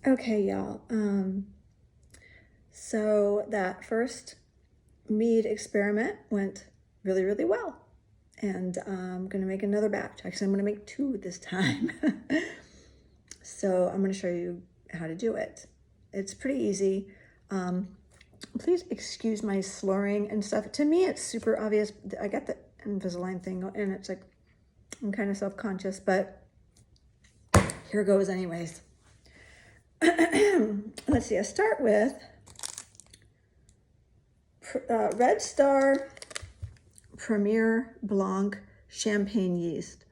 Okay, y'all. So that first mead experiment went really, really well. And I'm gonna make another batch. Actually, I'm gonna make 2 this time. So I'm gonna show you how to do it. It's pretty easy. Please excuse my slurring and stuff. To me, it's super obvious. I got the Invisalign thing and it's like, I'm kind of self-conscious, but here goes anyways. Let's see, I start with Red Star Premier Blanc champagne yeast.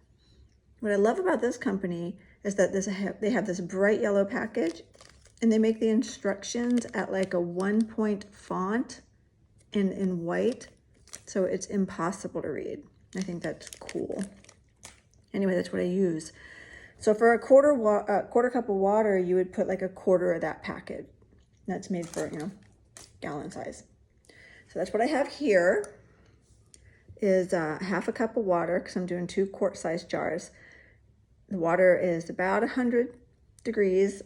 What I love about this company is that they have this bright yellow package, and they make the instructions at like a 1-point font in white, so it's impossible to read. I think that's cool. Anyway, that's what I use. So for a quarter cup of water, you would put like a quarter of that package. That's made for, gallon size. So that's what I have here is half a cup of water, because I'm doing 2 quart-sized jars. The water is about 100 degrees.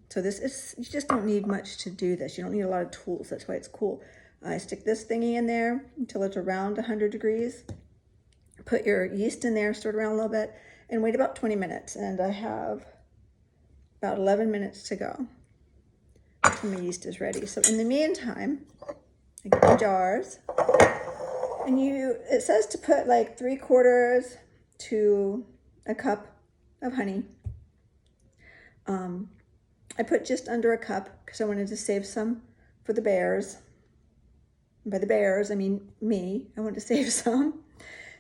So this is, you just don't need much to do this. You don't need a lot of tools. That's why it's cool. I stick this thingy in there until it's around 100 degrees. Put your yeast in there, stir it around a little bit, and wait about 20 minutes. And I have about 11 minutes to go until my yeast is ready. So in the meantime, I get the jars. And it says to put like 3/4 to a cup of honey. I put just under a cup because I wanted to save some for the bears. By the bears, I mean me. I wanted to save some.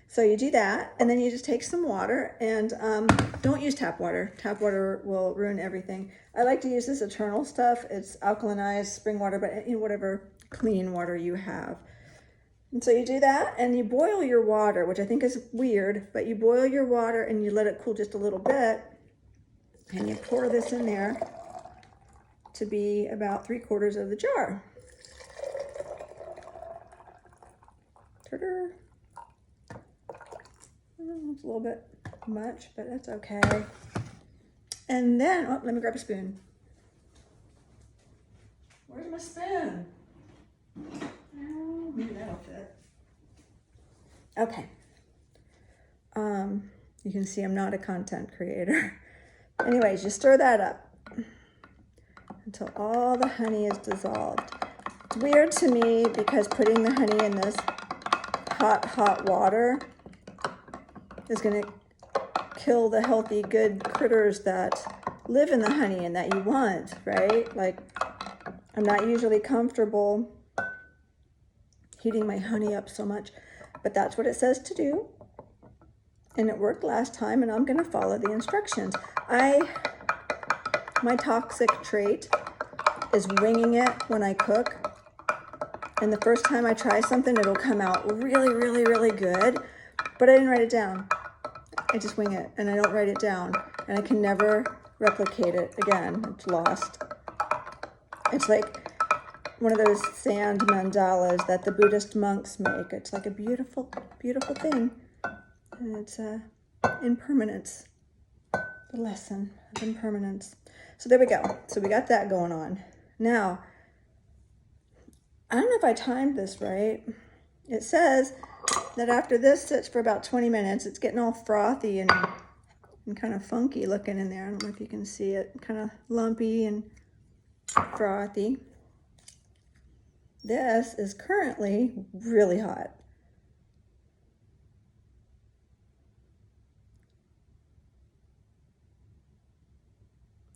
So you do that, and then you just take some water, and don't use tap water. Tap water will ruin everything. I like to use this Eternal stuff. It's alkalinized spring water, but whatever clean water you have. And so you do that, and you boil your water, which I think is weird, but you boil your water and you let it cool just a little bit, and you pour this in there to be about 3/4 of the jar. Ta-da. It's a little bit much, but that's okay. And then, oh, let me grab a spoon. Where's my spoon? Oh, maybe that'll fit. Okay. You can see I'm not a content creator. Anyways, you stir that up until all the honey is dissolved. It's weird to me because putting the honey in this hot water is going to kill the healthy, good critters that live in the honey and that you want, right? Like, I'm not usually comfortable heating my honey up so much, but that's what it says to do. And it worked last time, and I'm going to follow the instructions. My toxic trait is winging it when I cook. And the first time I try something, it'll come out really, really, really good. But I didn't write it down. I just wing it, and I don't write it down. And I can never replicate it again. It's lost. It's like one of those sand mandalas that the Buddhist monks make. It's like a beautiful, beautiful thing. And it's impermanence. The lesson of impermanence. So there we go. So we got that going on. Now, I don't know if I timed this right. It says that after this sits for about 20 minutes, it's getting all frothy and kind of funky looking in there. I don't know if you can see it. Kind of lumpy and frothy. This is currently really hot.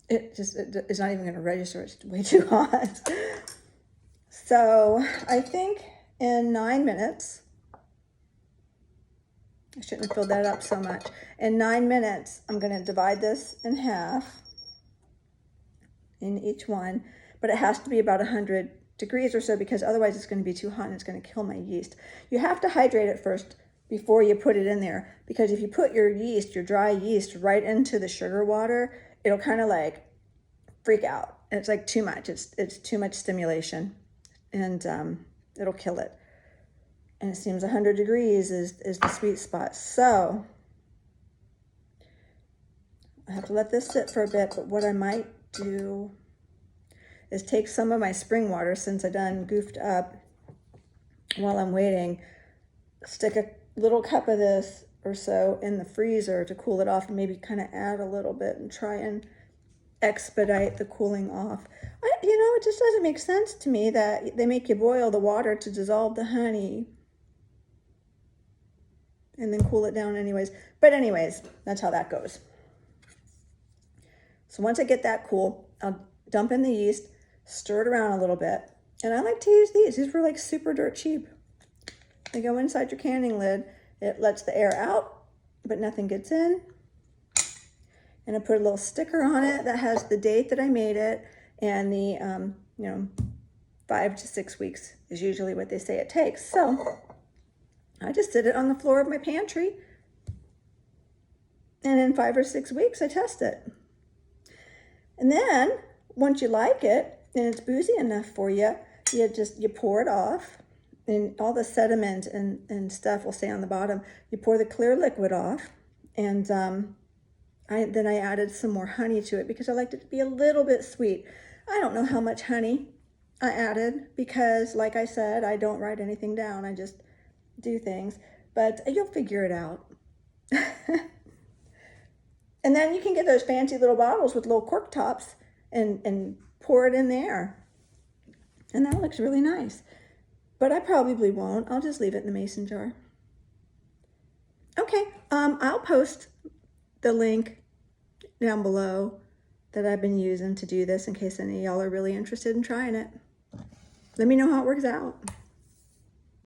It's not even going to register. It's way too hot. So I think in 9 minutes, I shouldn't have filled that up so much. In 9 minutes, I'm going to divide this in half in each one, but it has to be about 100 degrees or so because otherwise it's going to be too hot and it's going to kill my yeast. You have to hydrate it first before you put it in there, because if you put your yeast, your dry yeast, right into the sugar water, it'll kind of like freak out. And it's like too much. It's too much stimulation, and it'll kill it. And it seems 100 degrees is the sweet spot. So I have to let this sit for a bit, but what I might do is take some of my spring water, since I done goofed up while I'm waiting, stick a little cup of this or so in the freezer to cool it off, and maybe kind of add a little bit and try and expedite the cooling off. It just doesn't make sense to me that they make you boil the water to dissolve the honey and then cool it down anyways. But anyways, that's how that goes. So once I get that cool, I'll dump in the yeast, stir it around a little bit. And I like to use these. These were like super dirt cheap. They go inside your canning lid. It lets the air out, but nothing gets in. And I put a little sticker on it that has the date that I made it, and the, 5 to 6 weeks is usually what they say it takes. So I just sit it on the floor of my pantry, and in 5 or 6 weeks, I test it. And then once you like it and it's boozy enough for you, you pour it off, and all the sediment and stuff will stay on the bottom. You pour the clear liquid off, and then I added some more honey to it because I liked it to be a little bit sweet. I don't know how much honey I added because, like I said, I don't write anything down. I just do things, but you'll figure it out. And then you can get those fancy little bottles with little cork tops and pour it in there. And that looks really nice. But I probably won't. I'll just leave it in the mason jar. Okay, I'll post the link down below that I've been using to do this in case any of y'all are really interested in trying it. Let me know how it works out.